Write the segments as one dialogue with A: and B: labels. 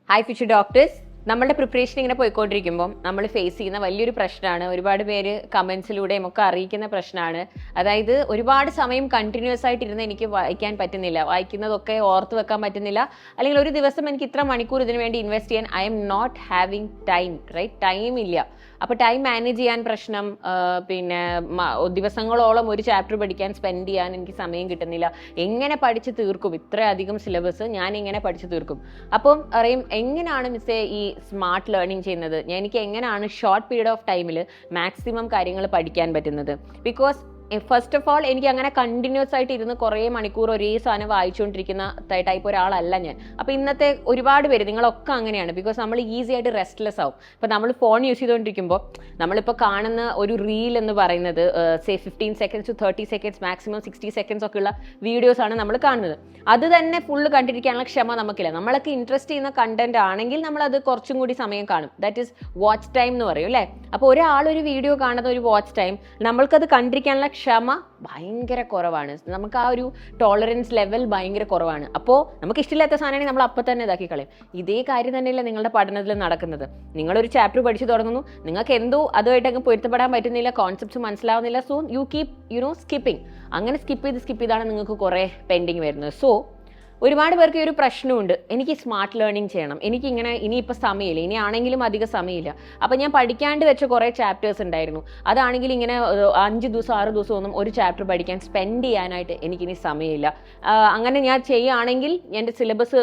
A: Hi future doctors. നമ്മളുടെ preparation ഇങ്ങനെ പോയിക്കൊണ്ടിരിക്കുമ്പോൾ നമ്മൾ ഫേസ് ചെയ്യുന്ന വലിയൊരു പ്രശ്നമാണ്, ഒരുപാട് പേര് കമൻസിലൂടെയും ഒക്കെ അറിയിക്കുന്ന പ്രശ്നമാണ്. അതായത് ഒരുപാട് സമയം കണ്ടിന്യൂസ് ആയിട്ട് ഇരുന്ന് എനിക്ക് വായിക്കാൻ പറ്റുന്നില്ല, വായിക്കുന്നതൊക്കെ ഓർത്ത് വെക്കാൻ പറ്റുന്നില്ല, അല്ലെങ്കിൽ ഒരു ദിവസം എനിക്ക് ഇത്ര മണിക്കൂർ ഇതിനു വേണ്ടി ഇൻവെസ്റ്റ് ചെയ്യാൻ I'm not having time, right? Time ഇല്ല. അപ്പോൾ ടൈം മാനേജ് ചെയ്യാൻ പ്രശ്നം, പിന്നെ ദിവസങ്ങളോളം ഒരു ചാപ്റ്റർ പഠിക്കാൻ സ്പെൻഡ് ചെയ്യാൻ എനിക്ക് സമയം കിട്ടുന്നില്ല. എങ്ങനെ പഠിച്ച് തീർക്കും ഇത്രയധികം സിലബസ്? ഞാൻ എങ്ങനെ പഠിച്ച് തീർക്കും? അപ്പം അറിയും എങ്ങനെയാണ് മിസ്സേ ഈ സ്മാർട്ട് ലേണിംഗ് ചെയ്യുന്നത്, എനിക്ക് എങ്ങനെയാണ് ഷോർട്ട് പീരീഡ് ഓഫ് ടൈമിൽ മാക്സിമം കാര്യങ്ങൾ പഠിക്കാൻ പറ്റുന്നത്? ബിക്കോസ് ഫസ്റ്റ് ഓഫ് ഓൾ എനിക്ക് അങ്ങനെ കണ്ടിന്യൂസ് ആയിട്ട് ഇരുന്ന് കുറേ മണിക്കൂർ ഒരേ സാധനം വായിച്ചുകൊണ്ടിരിക്കുന്ന ടൈപ്പ് ഒരാളല്ല ഞാൻ. അപ്പോൾ ഇന്നത്തെ ഒരുപാട് പേര്, നിങ്ങളൊക്കെ അങ്ങനെയാണ്. ബിക്കോസ് നമ്മൾ ഈസി ആയിട്ട് റെസ്റ്റ്ലെസ് ആവും. ഇപ്പോൾ നമ്മൾ ഫോൺ യൂസ് ചെയ്തുകൊണ്ടിരിക്കുമ്പോൾ നമ്മളിപ്പോൾ കാണുന്ന ഒരു റീൽ എന്ന് പറയുന്നത് 15 seconds to 30 seconds maximum 60 seconds ഒക്കെ ഉള്ള വീഡിയോസാണ് നമ്മൾ കാണുന്നത്. അത് തന്നെ ഫുള്ള് കണ്ടിരിക്കാനുള്ള ക്ഷമ നമുക്കില്ല. നമ്മളൊക്കെ ഇൻട്രസ്റ്റ് ചെയ്യുന്ന കണ്ടന്റ് ആണെങ്കിൽ നമ്മളത് കുറച്ചും കൂടി സമയം കാണും. ദാറ്റ് ഈസ് വാച്ച് ടൈം എന്ന് പറയും അല്ലേ? അപ്പോൾ ഒരാളൊരു വീഡിയോ കാണുന്ന ഒരു വാച്ച് ടൈം, നമ്മൾക്കത് കണ്ടിരിക്കാനുള്ള ക്ഷമ ഭയങ്കര കുറവാണ്. നമുക്ക് ആ ഒരു ടോളറൻസ് ലെവൽ ഭയങ്കര കുറവാണ്. അപ്പോൾ നമുക്ക് ഇഷ്ടമില്ലാത്ത സാധനമാണെങ്കിൽ നമ്മൾ അപ്പം തന്നെ ഇതാക്കി കളയും. ഇതേ കാര്യം തന്നെയല്ലേ നിങ്ങളുടെ പഠനത്തിൽ നടക്കുന്നത്. നിങ്ങളൊരു ചാപ്റ്റർ പഠിച്ചു തുടങ്ങുന്നു, നിങ്ങൾക്ക് എന്തോ അതുമായിട്ടൊക്കെ പൊരുത്തപ്പെടാൻ പറ്റുന്നില്ല, കോൺസെപ്റ്റ്സ് മനസ്സിലാവുന്നില്ല. So you keep skipping. അങ്ങനെ സ്കിപ്പ് ചെയ്താണ് നിങ്ങൾക്ക് കുറേ പെൻഡിങ് വരുന്നത്. സോ ഒരുപാട് പേർക്ക് ഈ ഒരു പ്രശ്നമുണ്ട്, എനിക്ക് സ്മാർട്ട് ലേണിംഗ് ചെയ്യണം, എനിക്കിങ്ങനെ ഇനിയിപ്പോൾ സമയമില്ല, ഇനി ആണെങ്കിലും അധികം സമയമില്ല. അപ്പോൾ ഞാൻ പഠിക്കാണ്ട് വെച്ച കുറേ ചാപ്റ്റേഴ്സ് ഉണ്ടായിരുന്നു, അതാണെങ്കിൽ ഇങ്ങനെ 5 ദിവസം 6 ദിവസം ഒന്നും ഒരു ചാപ്റ്റർ പഠിക്കാൻ സ്പെൻഡ് ചെയ്യാനായിട്ട് എനിക്കിനി സമയമില്ല. അങ്ങനെ ഞാൻ ചെയ്യുകയാണെങ്കിൽ എൻ്റെ സിലബസ്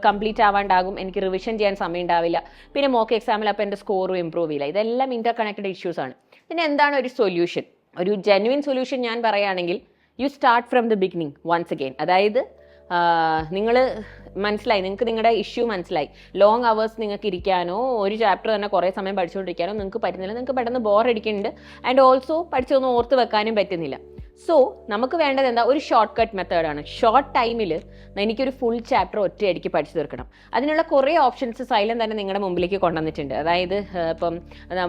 A: കംപ്ലീറ്റ് ആവാണ്ടാകും, എനിക്ക് റിവിഷൻ ചെയ്യാൻ സമയം ഉണ്ടാവില്ല, പിന്നെ മോക്ക് എക്സാമിൽ അപ്പോൾ എൻ്റെ സ്കോറും ഇമ്പ്രൂവ് ചെയ്യില്ല. ഇതെല്ലാം ഇൻ്റർ കണക്റ്റഡ് ഇഷ്യൂസ് ആണ്. പിന്നെ എന്താണ് ഒരു സൊല്യൂഷൻ? ഒരു ജെന്യുവൻ സൊല്യൂഷൻ ഞാൻ പറയുകയാണെങ്കിൽ, you start from the beginning once again. അതായത് നിങ്ങൾ മനസ്സിലായി, നിങ്ങൾക്ക് നിങ്ങളുടെ ഇഷ്യൂ മനസ്സിലായി. ലോങ് അവേഴ്സ് നിങ്ങൾക്ക് ഇരിക്കാനോ ഒരു ചാപ്റ്റർ തന്നെ കുറേ സമയം പഠിച്ചുകൊണ്ടിരിക്കാനോ നിങ്ങൾക്ക് പറ്റുന്നില്ല. നിങ്ങൾക്ക് പെട്ടെന്ന് ബോർ അടിക്കുന്നുണ്ട്, ആൻഡ് ഓൾസോ പഠിച്ചൊന്നും ഓർത്ത് വെക്കാനും പറ്റുന്നില്ല. സോ നമുക്ക് വേണ്ടത് എന്താ? ഒരു ഷോർട്ട് കട്ട് മെത്തേഡാണ്. ഷോർട്ട് ടൈമിൽ എനിക്കൊരു ഫുൾ ചാപ്റ്റർ ഒറ്റയടിക്ക് പഠിച്ചു തീർക്കണം. അതിനുള്ള കുറേ ഓപ്ഷൻസ് സൈലം തന്നെ നിങ്ങളുടെ മുമ്പിലേക്ക് കൊണ്ടുവന്നിട്ടുണ്ട്. അതായത് ഇപ്പം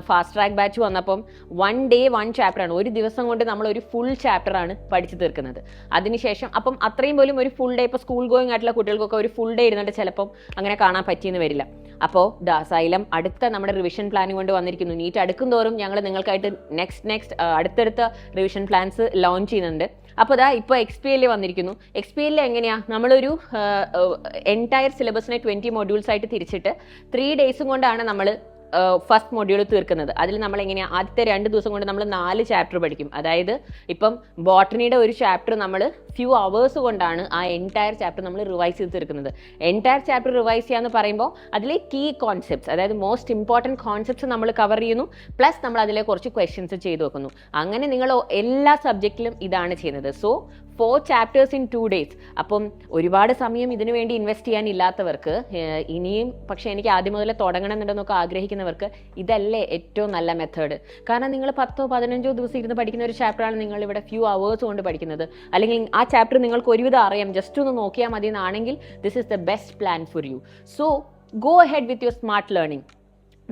A: ഫാസ്റ്റ് ട്രാക്ക് ബാച്ച് വന്നപ്പം 1 day 1 ചാപ്റ്ററാണ്. ഒരു ദിവസം കൊണ്ട് നമ്മൾ ഒരു ഫുൾ ചാപ്റ്ററാണ് പഠിച്ചു തീർക്കുന്നത്. അതിനുശേഷം അപ്പം അത്രയും പോലും ഒരു ഫുൾ ഡേ, ഇപ്പോൾ സ്കൂൾ ഗോയിങ് ആയിട്ടുള്ള കുട്ടികൾക്കൊക്കെ ഒരു ഫുൾ ഡേ ഇരുന്നിട്ട് ചിലപ്പം അങ്ങനെ കാണാൻ പറ്റിയെന്ന് വരില്ല. അപ്പോൾ സൈലം അടുത്ത നമ്മുടെ റിവിഷൻ പ്ലാനിങ് കൊണ്ട് വന്നിരിക്കുന്നു. നീറ്റ് അടുക്കും തോറും ഞങ്ങൾ നിങ്ങൾക്കായിട്ട് നെക്സ്റ്റ് അടുത്തടുത്ത റിവിഷൻ പ്ലാൻസ് ലോഞ്ച് ചെയ്യുന്നുണ്ട്. അപ്പോൾ ഇപ്പോൾ XPL വന്നിരിക്കുന്നു. XPL എങ്ങനെയാണ്? നമ്മളൊരു എൻറ്റയർ സിലബസിനെ 20 modules ആയിട്ട് തിരിച്ചിട്ട് 3 days കൊണ്ടാണ് നമ്മൾ ഫസ്റ്റ് മൊഡ്യൂൾ തീർക്കുന്നത്. അതിൽ നമ്മൾ എങ്ങനെയാണ് ആദ്യത്തെ 2 ദിവസം കൊണ്ട് നമ്മൾ 4 ചാപ്റ്റർ പഠിക്കും. അതായത് ഇപ്പം ബോട്ടണിയുടെ ഒരു ചാപ്റ്റർ നമ്മൾ ഫ്യൂ അവേഴ്സ് കൊണ്ടാണ് ആ എൻറ്റയർ ചാപ്റ്റർ നമ്മൾ റിവൈസ് ചെയ്ത് തീർക്കുന്നത്. എൻറ്റയർ ചാപ്റ്റർ റിവൈസ് ചെയ്യാന്ന് പറയുമ്പോൾ അതിലെ കീ കോൺസെപ്റ്റ്സ്, അതായത് മോസ്റ്റ് ഇമ്പോർട്ടൻറ്റ് കോൺസെപ്റ്റ്സ് നമ്മൾ കവർ ചെയ്യുന്നു, പ്ലസ് നമ്മൾ അതിലെ കുറച്ച് ക്വസ്റ്റ്യൻസ് ചെയ്ത് വെക്കുന്നു. അങ്ങനെ നിങ്ങൾ എല്ലാ സബ്ജക്റ്റിലും ഇതാണ് ചെയ്യുന്നത്. So 4 chapters in 2 days. അപ്പം ഒരുപാട് സമയം ഇതിനു വേണ്ടി ഇൻവെസ്റ്റ് ചെയ്യാൻ ഇല്ലാത്തവർക്ക്, ഇനിയും പക്ഷേ എനിക്ക് ആദ്യം മുതലേ തുടങ്ങണമെന്നുണ്ടെന്നൊക്കെ ആഗ്രഹിക്കുന്നവർക്ക് ഇതല്ലേ ഏറ്റവും നല്ല മെത്തേഡ്. കാരണം നിങ്ങൾ 10-15 ദിവസം ഇരുന്ന് പഠിക്കുന്ന ഒരു ചാപ്റ്ററാണ് നിങ്ങൾ ഇവിടെ ഫ്യൂ അവേഴ്സ് കൊണ്ട് പഠിക്കുന്നത്. അല്ലെങ്കിൽ ആ ചാപ്റ്റർ നിങ്ങൾക്ക് ഒരുവിധം അറിയാം, ജസ്റ്റ് ഒന്ന് നോക്കിയാൽ മതി എന്നാണെങ്കിൽ this is the best plan for you. So go ahead with your smart learning.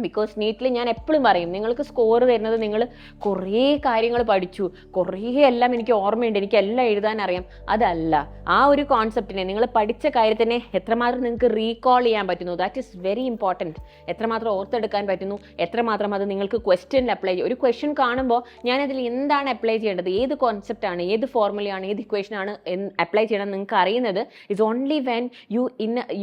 A: Because നീറ്റിൽ ഞാൻ എപ്പോഴും പറയും, നിങ്ങൾക്ക് സ്കോർ തരുന്നത് നിങ്ങൾ കുറേ കാര്യങ്ങൾ പഠിച്ചു, കുറേ എല്ലാം എനിക്ക് ഓർമ്മയുണ്ട്, എനിക്ക് എല്ലാം എഴുതാൻ അറിയാം, അതല്ല. ആ ഒരു കോൺസെപ്റ്റിനെ, നിങ്ങൾ പഠിച്ച കാര്യത്തിനെ എത്രമാത്രം നിങ്ങൾക്ക് റീകോൾ ചെയ്യാൻ പറ്റുന്നു, ദാറ്റ് ഈസ് വെരി ഇമ്പോർട്ടൻറ്റ്. എത്രമാത്രം ഓർത്തെടുക്കാൻ പറ്റുന്നു, എത്രമാത്രം അത് നിങ്ങൾക്ക് ക്വസ്റ്റ്യനിൽ അപ്ലൈ ചെയ്യും. ഒരു ക്വസ്റ്റ്യൻ കാണുമ്പോൾ ഞാനതിൽ എന്താണ് അപ്ലൈ ചെയ്യേണ്ടത്, ഏത് കോൺസെപ്റ്റാണ്, ഏത് ഫോർമുലയാണ്, ഏത് ഇക്വേഷനാണ് അപ്ലൈ ചെയ്യണം നിങ്ങൾക്ക് അറിയുന്നത് is only when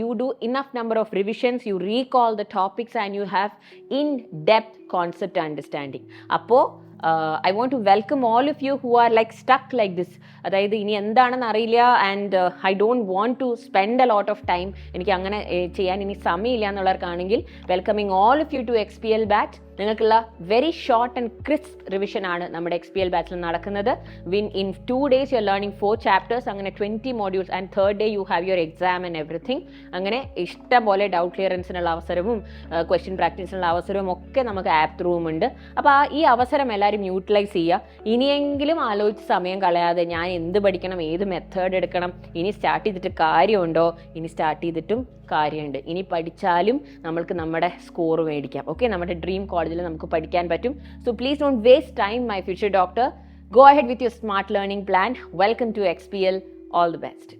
A: you do enough number of revisions, you recall the topics and you have in-depth concept understanding. അപ്പോൾ I want to welcome all of you who are like stuck like this. അതായത് ഇനി എന്താണെന്ന് അറിയില്ല, and I don't want to spend a lot of time, എനിക്ക് അങ്ങനെ ചെയ്യാൻ ഇനി സമയമില്ല എന്നുള്ളവർക്കാണെങ്കിൽ welcoming all of you to XPL batch. നിങ്ങൾക്കുള്ള very short and crisp revision ആണ് നമ്മുടെ XPL ബാച്ചിൽ നടക്കുന്നത്. In 2 days you are learning 4 chapters, അങ്ങനെ 20 modules, and 3rd day you have your exam and everything. അങ്ങനെ ഇഷ്ടം പോലെ ഡൗട്ട് ക്ലിയറൻസിനുള്ള അവസരവും ക്വസ്റ്റ്യൻ പ്രാക്ടീസിനുള്ള അവസരവും ഒക്കെ നമുക്ക് ആപ്പ് ത്രൂവും ഉണ്ട്. അപ്പോൾ ഈ അവസരം എല്ലാവരും യൂട്ടിലൈസ് ചെയ്യുക. ഇനിയെങ്കിലും ആലോചിച്ച് സമയം കളയാതെ ഞാൻ എന്ത് പഠിക്കണം, ഏത് മെത്തേഡ് എടുക്കണം, ഇനി സ്റ്റാർട്ട് ചെയ്തിട്ട് കാര്യമുണ്ടോ, ഇനി സ്റ്റാർട്ട് ചെയ്തിട്ടും കാര്യമുണ്ട്. ഇനി പഠിച്ചാലും നമ്മൾക്ക് നമ്മുടെ സ്കോർ മേടിക്കാം. ഓക്കെ, നമ്മുടെ ഡ്രീം കോളേജിൽ നമുക്ക് പഠിക്കാൻ പറ്റും. So please don't waste time my future doctor. Go ahead with your smart learning plan. Welcome to XPL. All the best.